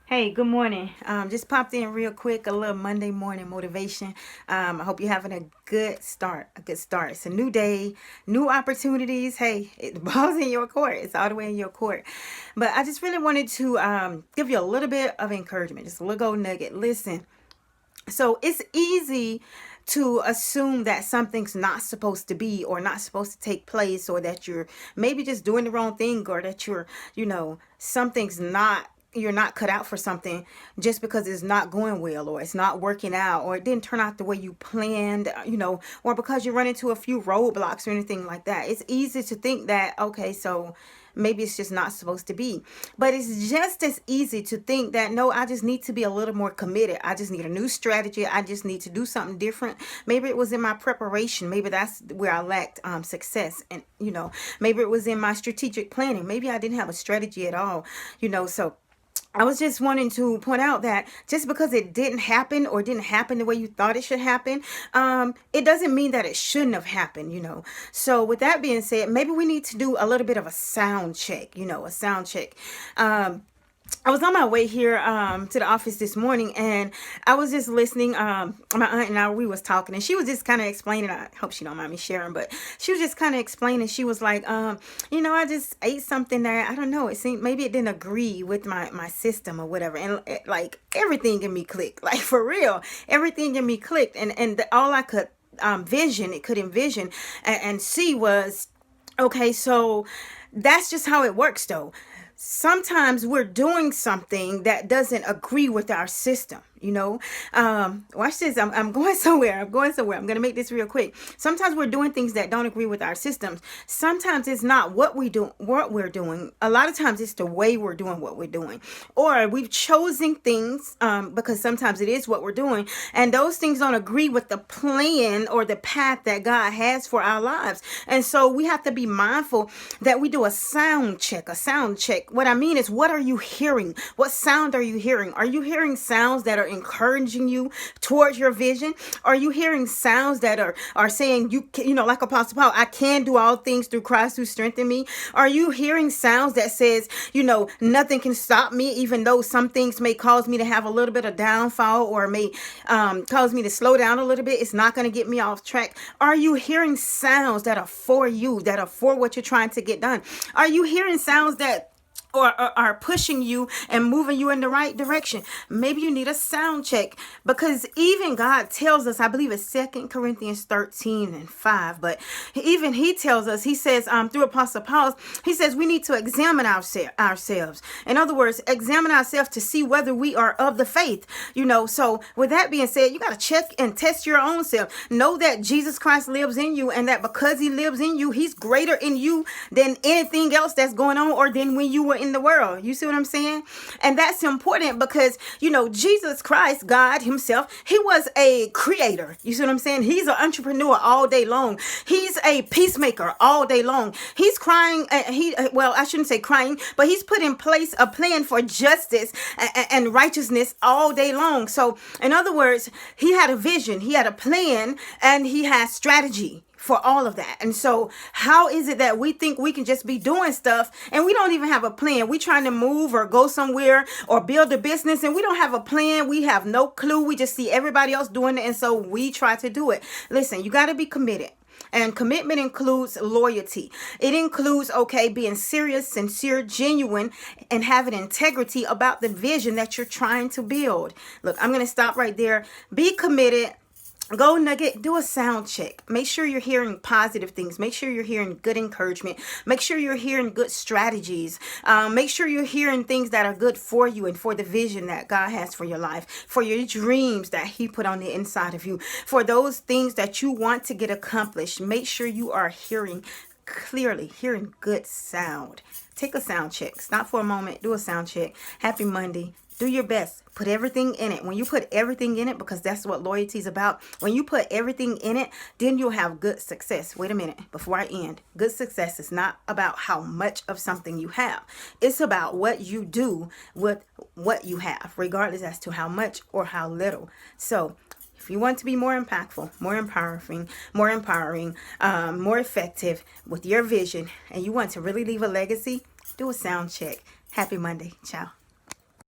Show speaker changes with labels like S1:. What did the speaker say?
S1: Hey, good morning. Just popped in real quick, a little Monday morning motivation. I hope you're having a good start. A good start. It's a new day, new opportunities. Hey, the ball's in your court. It's all the way in your court. But I just really wanted to give you a little bit of encouragement, just a little gold nugget. Listen, so it's easy to assume that something's not supposed to be or not supposed to take place, or that you're maybe just doing the wrong thing, or that something's not, you're not cut out for something just because it's not going well, or it's not working out, or it didn't turn out the way you planned, or because you run into a few roadblocks or anything like that. It's easy to think that, okay, so maybe it's just not supposed to be. But it's just as easy to think that, no, I just need to be a little more committed. I just need a new strategy. I just need to do something different. Maybe it was in my preparation. Maybe that's where I lacked success. And, maybe it was in my strategic planning. Maybe I didn't have a strategy at all, so I was just wanting to point out that just because it didn't happen, or didn't happen the way you thought it should happen, it doesn't mean that it shouldn't have happened. So with that being said, maybe we need to do a little bit of a sound check, a sound check. I was on my way here to the office this morning, and I was just listening. My aunt and I, we was talking, and she was just kind of explaining. I hope she don't mind me sharing, but she was just kind of explaining. She was like, I just ate something that, I don't know, it seemed maybe it didn't agree with my system or whatever, and like everything in me clicked, like for real, everything in me clicked, and all I could envision and see was, okay, so that's just how it works though. Sometimes we're doing something that doesn't agree with our system. Watch this. I'm going somewhere. I'm going to make this real quick. Sometimes we're doing things that don't agree with our systems. Sometimes it's not what we're doing. A lot of times it's the way we're doing what we're doing, or we've chosen things because sometimes it is what we're doing, and those things don't agree with the plan or the path that God has for our lives. And so we have to be mindful that we do a sound check. What I mean is, what are you hearing? What sound are you hearing? Are you hearing sounds that are encouraging you towards your vision? Are you hearing sounds that are saying, like Apostle Paul, I can do all things through Christ who strengthened me? Are you hearing sounds that says, nothing can stop me, even though some things may cause me to have a little bit of downfall, or may cause me to slow down a little bit? It's not going to get me off track. Are you hearing sounds that are for you, that are for what you're trying to get done? Are you hearing sounds that or are pushing you and moving you in the right direction? Maybe you need a sound check, because even God tells us, I believe it's 2 Corinthians 13:5, but even he tells us, he says, through Apostle Paul, he says we need to examine ourselves. In other words, examine ourselves to see whether we are of the faith. So with that being said, you got to check and test your own self. Know that Jesus Christ lives in you, and that because he lives in you, he's greater in you than anything else that's going on, or than when you were in the world. You see what I'm saying? And that's important because, Jesus Christ, God himself, he was a creator. You see what I'm saying? He's an entrepreneur all day long. He's a peacemaker all day long. He's crying. I shouldn't say crying, but he's put in place a plan for justice and righteousness all day long. So in other words, he had a vision, he had a plan, and he has strategy for all of that. And so how is it that we think we can just be doing stuff and we don't even have a plan? We trying to move or go somewhere or build a business, and we don't have a plan. We have no clue. We just see everybody else doing it, and so we try to do it. Listen, you got to be committed. And commitment includes loyalty. It includes, being serious, sincere, genuine, and having integrity about the vision that you're trying to build. Look, I'm going to stop right there. Be committed. Go nugget, do a sound check. Make sure you're hearing positive things. Make sure you're hearing good encouragement. Make sure you're hearing good strategies. Make sure you're hearing things that are good for you and for the vision that God has for your life, for your dreams that he put on the inside of you, for those things that you want to get accomplished. Make sure you are hearing clearly, hearing good sound. Take a sound check. Stop for a moment. Do a sound check. Happy Monday. Do your best. Put everything in it. When you put everything in it, because that's what loyalty is about. When you put everything in it, then you'll have good success. Wait a minute. Before I end, good success is not about how much of something you have. It's about what you do with what you have, regardless as to how much or how little. So if you want to be more impactful, more empowering, more effective with your vision, and you want to really leave a legacy, do a sound check. Happy Monday. Ciao.